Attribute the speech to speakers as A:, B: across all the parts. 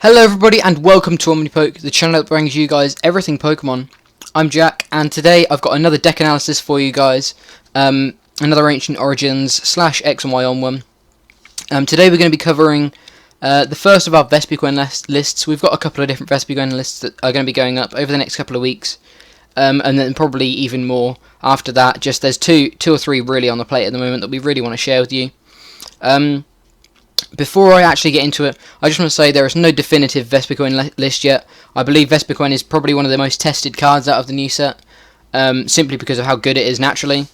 A: Hello everybody and welcome to OmniPoke, the channel that brings you guys everything Pokemon. I'm Jack and today I've got another deck analysis for you guys, another Ancient Origins / X and Y on one. Today we're going to be covering the first of our Vespiquen lists. We've got a couple of different Vespiquen lists that are going to be going up over the next couple of weeks, and then probably even more after that. Just there's two or three really on the plate at the moment that we really want to share with you. Before I actually get into it, I just want to say there is no definitive Vespiquen list yet. I believe Vespiquen is probably one of the most tested cards out of the new set, simply because of how good it is naturally.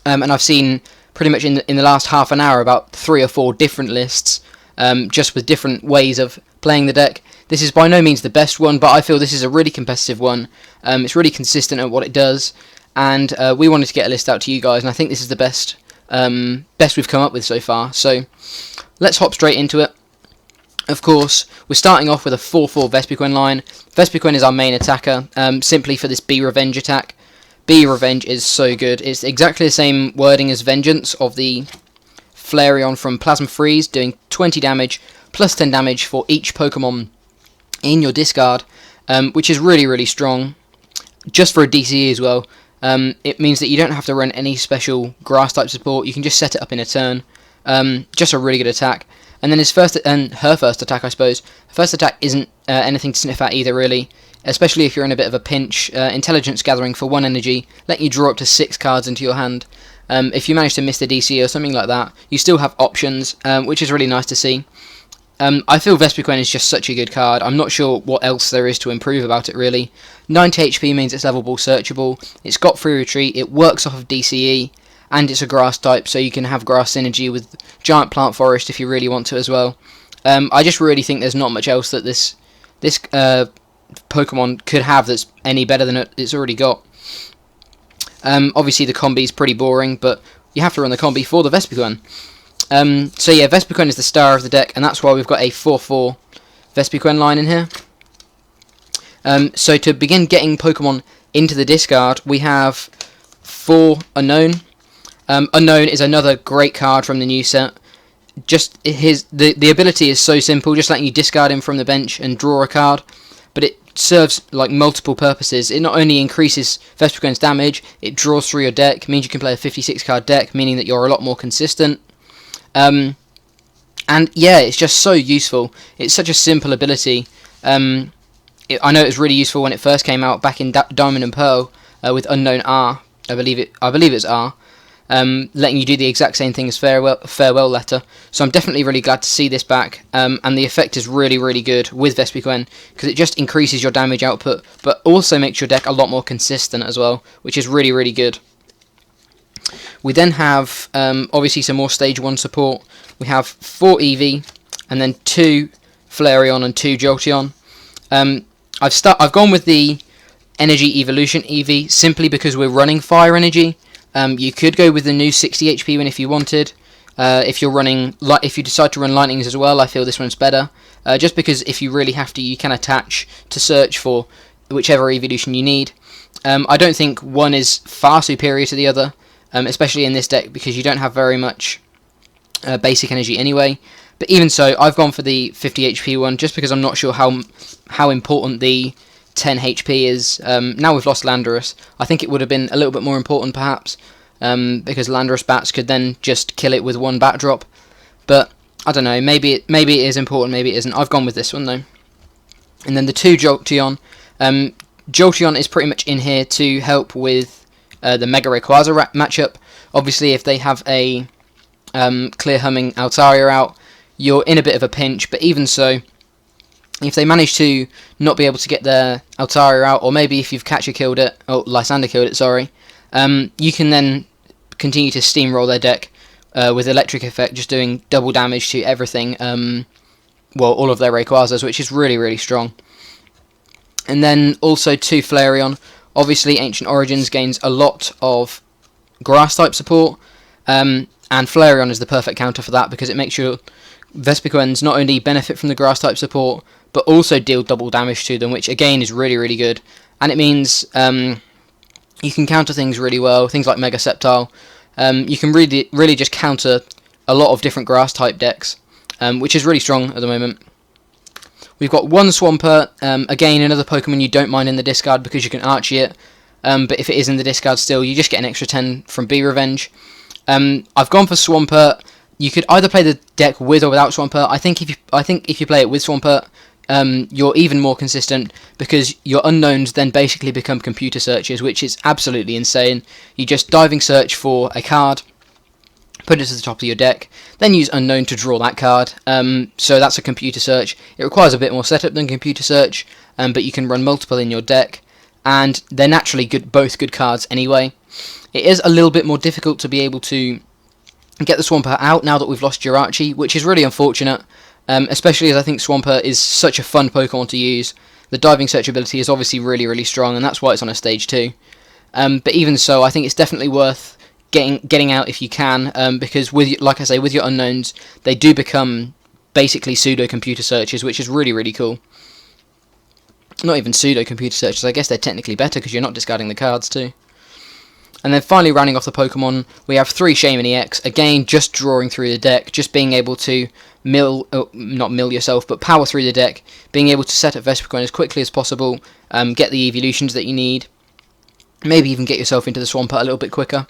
A: And I've seen pretty much in the last half an hour about 3 or 4 different lists, just with different ways of playing the deck. This is by no means the best one, but I feel this is a really competitive one. It's really consistent at what it does, and we wanted to get a list out to you guys, and I think this is the best we've come up with so far. So let's hop straight into it. Of course, we're starting off with a 4/4 Vespiquen line. Vespiquen is our main attacker, simply for this Be-Revenge attack. Be-Revenge is so good. It's exactly the same wording as Vengeance of the Flareon from Plasma Freeze, doing 20 damage plus 10 damage for each Pokemon in your discard, which is really strong, just for a DCE as well. It means that you don't have to run any special grass type support. You can just set it up in a turn. Just a really good attack. And then her first attack, I suppose. Her first attack isn't anything to sniff at either, really, especially if you're in a bit of a pinch. Intelligence Gathering for 1 energy, letting you draw up to 6 cards into your hand. If you manage to miss the DC or something like that, you still have options, which is really nice to see. I feel Vespiquen is just such a good card. I'm not sure what else there is to improve about it, really. 90 HP means it's levelable, searchable, it's got free retreat, it works off of DCE, and it's a grass type, so you can have grass synergy with Giant Plant Forest if you really want to as well. I just really think there's not much else that this Pokemon could have that's any better than it's already got. Obviously the combi is pretty boring, but you have to run the combi for the Vespiquen. So yeah, Vespiquen is the star of the deck, and that's why we've got a 4/4 Vespiquen line in here. So to begin getting Pokemon into the discard, we have 4 Unknown. Unknown is another great card from the new set. Just the ability is so simple, just letting you discard him from the bench and draw a card, but it serves like multiple purposes. It not only increases Vespiquen's damage, it draws through your deck, means you can play a 56 card deck, meaning that you're a lot more consistent. And yeah, it's just so useful. It's such a simple ability. I know it was really useful when it first came out back in Diamond and Pearl with Unknown R. I believe it's R. Letting you do the exact same thing as Farewell Letter. So I'm definitely really glad to see this back, and the effect is really good with Vespiquen, because it just increases your damage output, but also makes your deck a lot more consistent as well, which is really good. We then have, obviously, some more Stage 1 support. We have 4 Eevee, and then 2 Flareon and 2 Jolteon. I've gone with the Energy Eeveelution Eevee, simply because we're running Fire Energy. You could go with the new 60 HP one if you wanted. If you decide to run Lightnings as well, I feel this one's better. Just because if you really have to, you can attach to search for whichever Eeveelution you need. I don't think one is far superior to the other, especially in this deck, because you don't have very much basic energy anyway. But even so, I've gone for the 50 HP one, just because I'm not sure how important the 10 HP is. Now we've lost Landorus, I think it would have been a little bit more important perhaps, because Landorus bats could then just kill it with 1 bat drop. But I don't know, maybe it is important, maybe it isn't. I've gone with this one though. And then the 2 Jolteon. Jolteon is pretty much in here to help with the Mega Rayquaza matchup. Obviously, if they have a Clear Humming Altaria out, you're in a bit of a pinch, but even so, if they manage to not be able to get their Altaria out, or maybe if you've killed it, or Lysander killed it, sorry, you can then continue to steamroll their deck with Electric Effect, just doing double damage to everything, all of their Rayquazas, which is really strong. And then also 2 Flareon. Obviously, Ancient Origins gains a lot of grass type support, and Flareon is the perfect counter for that, because it makes your Vespiquens not only benefit from the grass type support, but also deal double damage to them, which again is really good. And it means you can counter things really well, things like Mega Sceptile. You can really just counter a lot of different grass type decks, which is really strong at the moment. We've got one Swampert, again another Pokemon you don't mind in the discard because you can Archie it, but if it is in the discard still, you just get an extra 10 from Beerevenge. I've gone for Swampert. You could either play the deck with or without Swampert. I think if you play it with Swampert, you're even more consistent because your unknowns then basically become computer searches, which is absolutely insane. You just diving search for a card, put it to the top of your deck, then use unknown to draw that card. So that's a computer search. It requires a bit more setup than computer search, but you can run multiple in your deck, and they're naturally both good cards anyway. It is a little bit more difficult to be able to get the Swampert out now that we've lost Jirachi, which is really unfortunate, especially as I think Swampert is such a fun Pokemon to use. The diving search ability is obviously really, really strong, and that's why it's on a stage 2. But even so, I think it's definitely worth getting out if you can, because like I say, with your unknowns, they do become basically pseudo computer searches, which is really, really cool. Not even pseudo computer searches, I guess they're technically better because you're not discarding the cards too. And then finally, rounding off the Pokemon, we have 3 Shaman EX. Again, just drawing through the deck, just being able to not mill yourself, but power through the deck, being able to set up Vespiquen as quickly as possible, get the Eeveelutions that you need, maybe even get yourself into the Swampert a little bit quicker.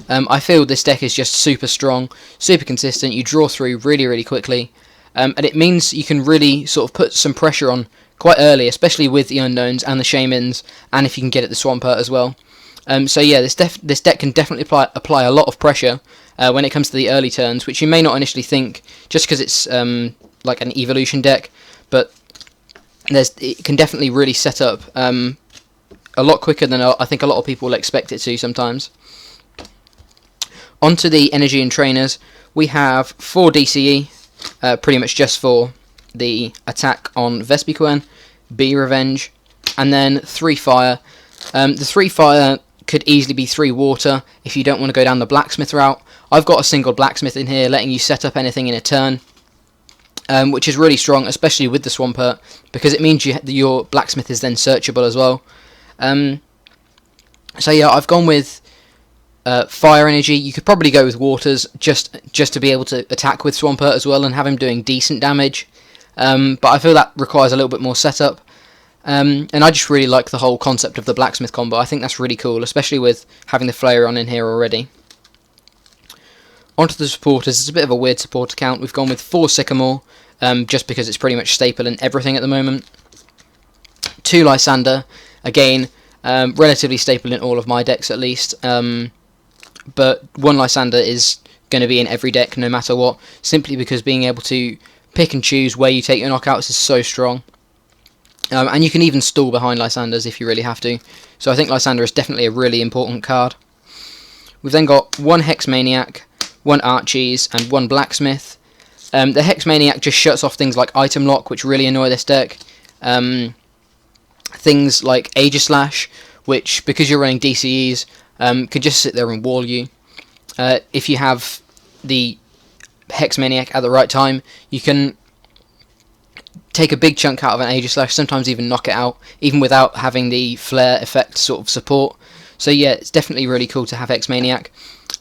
A: I feel this deck is just super strong, super consistent. You draw through really, really quickly, and it means you can really sort of put some pressure on quite early, especially with the unknowns and the Shamans, and if you can get at the Swampert as well. So yeah, this deck can definitely apply a lot of pressure when it comes to the early turns, which you may not initially think, just because it's like an evolution deck, but it can definitely really set up a lot quicker than I think a lot of people will expect it to sometimes. Onto the energy and trainers, we have 4 DCE, pretty much just for the attack on Vespiquen, Beerevenge, and then 3 fire. The 3 fire could easily be 3 water if you don't want to go down the blacksmith route. I've got a single blacksmith in here letting you set up anything in a turn, which is really strong, especially with the Swampert, because it means your blacksmith is then searchable as well. So yeah, I've gone with fire energy. You could probably go with waters just to be able to attack with Swampert as well and have him doing decent damage, but I feel that requires a little bit more setup. And I just really like the whole concept of the blacksmith combo. I think that's really cool, especially with having the Flareon in here already. Onto the supporters. It's a bit of a weird supporter count. We've gone with 4 Sycamore, just because it's pretty much staple in everything at the moment. 2 Lysander, again, relatively staple in all of my decks at least, but 1 Lysander is going to be in every deck no matter what, simply because being able to pick and choose where you take your knockouts is so strong. And you can even stall behind Lysanders if you really have to. So I think Lysander is definitely a really important card. We've then got 1 Hex Maniac, 1 Archies, and 1 Blacksmith. The Hex Maniac just shuts off things like Item Lock, which really annoy this deck. Things like Aegislash, which, because you're running DCEs, can just sit there and wall you. If you have the Hex Maniac at the right time, you can take a big chunk out of an Aegislash, sometimes even knock it out, even without having the flare effect sort of support. So yeah, it's definitely really cool to have Hex Maniac.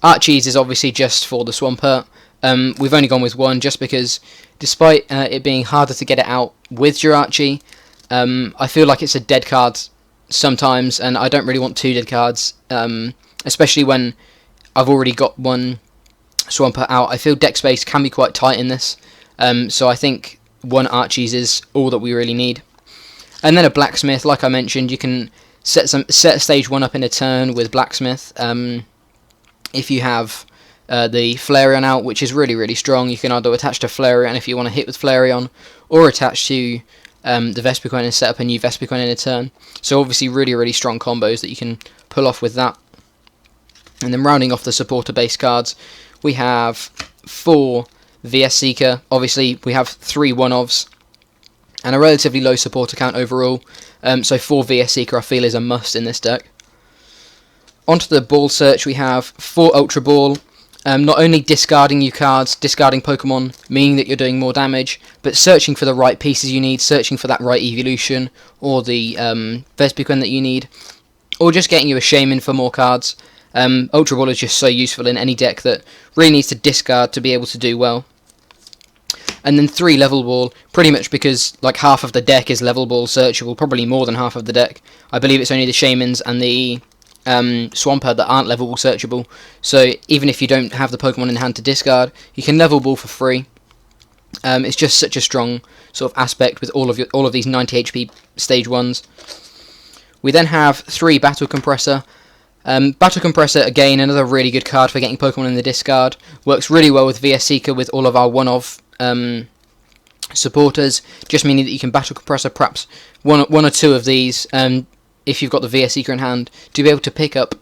A: Archies is obviously just for the Swampert. We've only gone with 1 just because, despite it being harder to get it out with Jirachi, I feel like it's a dead card sometimes, and I don't really want 2 dead cards, especially when I've already got 1 Swampert out. I feel deck space can be quite tight in this, so I think 1 Archies is all that we really need. And then a Blacksmith, like I mentioned, you can set stage 1 up in a turn with Blacksmith. If you have the Flareon out, which is really, really strong, you can either attach to Flareon if you want to hit with Flareon, or attach to the Vespiquen and set up a new Vespiquen in a turn. So obviously really, really strong combos that you can pull off with that. And then rounding off the supporter base cards, we have 4 VS Seeker. Obviously we have 3 one-ofs and a relatively low supporter count overall, so 4 VS Seeker I feel is a must in this deck. Onto the ball search, we have 4 Ultra Ball. Not only discarding your cards, discarding Pokemon, meaning that you're doing more damage, but searching for the right pieces you need, searching for that right Eeveelution, or the Vespiquen that you need, or just getting you a Shaman for more cards. Ultra Ball is just so useful in any deck that really needs to discard to be able to do well. and then 3 level ball, pretty much because like half of the deck is level ball searchable, probably more than half of the deck. I believe it's only the Shamans and the Swampert that aren't level ball searchable, so even if you don't have the Pokemon in hand to discard, you can level ball for free. It's just such a strong sort of aspect with all of these 90 HP stage 1s. We then have 3 Battle Compressor. Battle Compressor, again, another really good card for getting Pokemon in the discard. Works really well with Vespiquen with all of our one-of supporters, just meaning that you can Battle Compressor perhaps one or two of these, if you've got the Vespiquen in hand, to be able to pick up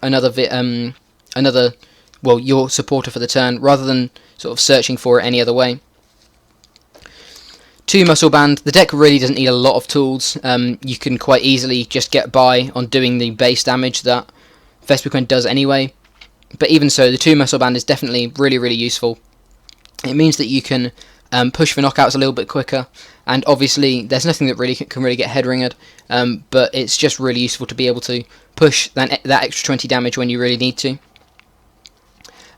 A: your supporter for the turn, rather than sort of searching for it any other way. 2 Muscle Band. The deck really doesn't need a lot of tools. You can quite easily just get by on doing the base damage that Vespiquen does anyway. But even so, the 2 Muscle Band is definitely really, really useful. It means that you can push for knockouts a little bit quicker, and obviously there's nothing that really can really get head ringed, but it's just really useful to be able to push that extra 20 damage when you really need to.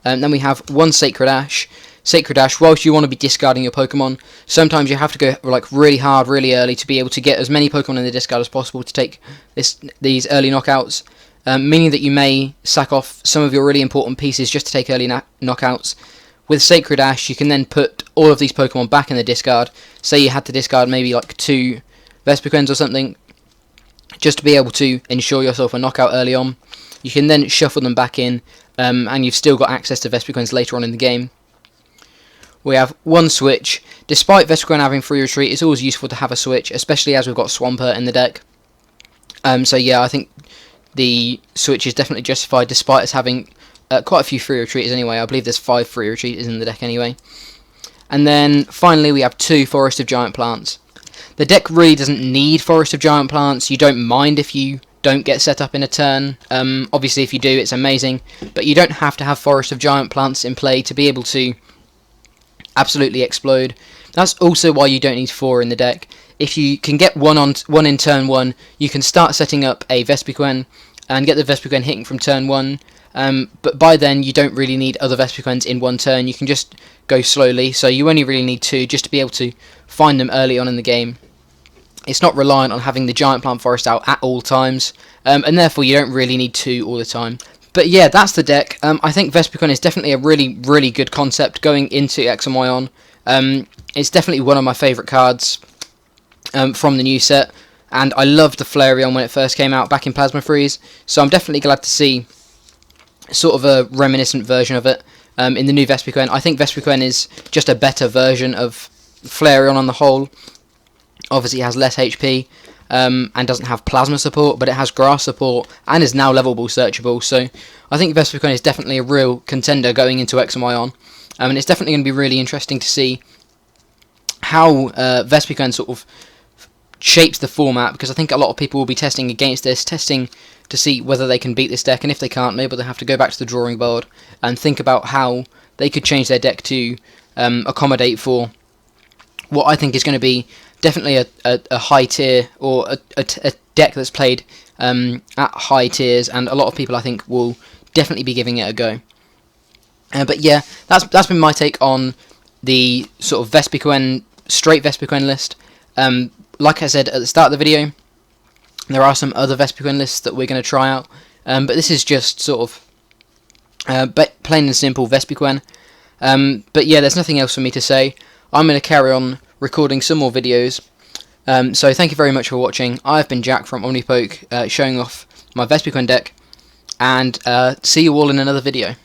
A: Then we have 1 Sacred Ash. Sacred Ash, whilst you want to be discarding your Pokemon, sometimes you have to go like really hard, really early to be able to get as many Pokemon in the discard as possible to take these early knockouts, meaning that you may sack off some of your really important pieces just to take early knockouts. With Sacred Ash, you can then put all of these Pokemon back in the discard. Say you had to discard maybe like 2 Vespiquens or something, just to be able to ensure yourself a knockout early on. You can then shuffle them back in, and you've still got access to Vespiquens later on in the game. We have 1 switch. Despite Vespiquen having free retreat, it's always useful to have a switch, especially as we've got Swampert in the deck. So yeah, I think the switch is definitely justified, despite us having quite a few free retreaters anyway. I believe there's 5 free retreaters in the deck anyway. And then finally we have 2 Forest of Giant Plants. The deck really doesn't need Forest of Giant Plants. You don't mind if you don't get set up in a turn. Obviously if you do, it's amazing, but you don't have to have Forest of Giant Plants in play to be able to absolutely explode. That's also why you don't need 4 in the deck. If you can get one in turn 1, you can start setting up a Vespiquen and get the Vespiquen hitting from turn 1. But by then you don't really need other Vespiquens in one turn. You can just go slowly, so you only really need 2 just to be able to find them early on in the game. It's not reliant on having the Giant Plant Forest out at all times, and therefore you don't really need 2 all the time. But yeah, that's the deck. I think Vespiquen is definitely a really, really good concept going into X and Y on. It's definitely one of my favourite cards from the new set, and I loved the Flareon when it first came out back in Plasma Freeze, so I'm definitely glad to see sort of a reminiscent version of it in the new Vespiquen. I think Vespiquen is just a better version of Flareon on the whole. Obviously it has less HP, and doesn't have Plasma support, but it has Grass support, and is now levelable searchable, so I think Vespiquen is definitely a real contender going into X and Y on, and it's definitely going to be really interesting to see how Vespiquen sort of shapes the format, because I think a lot of people will be testing against this, testing to see whether they can beat this deck, and if they can't, maybe they'll have to go back to the drawing board and think about how they could change their deck to accommodate for what I think is going to be definitely a high tier, or a deck that's played at high tiers, and a lot of people I think will definitely be giving it a go. But yeah, that's been my take on the sort of Vespiquen, straight Vespiquen list. Like I said at the start of the video, there are some other Vespiquen lists that we're going to try out, but this is just sort of plain and simple Vespiquen. But yeah, there's nothing else for me to say. I'm going to carry on recording some more videos, so thank you very much for watching. I've been Jack from OmniPoke, showing off my Vespiquen deck, and see you all in another video.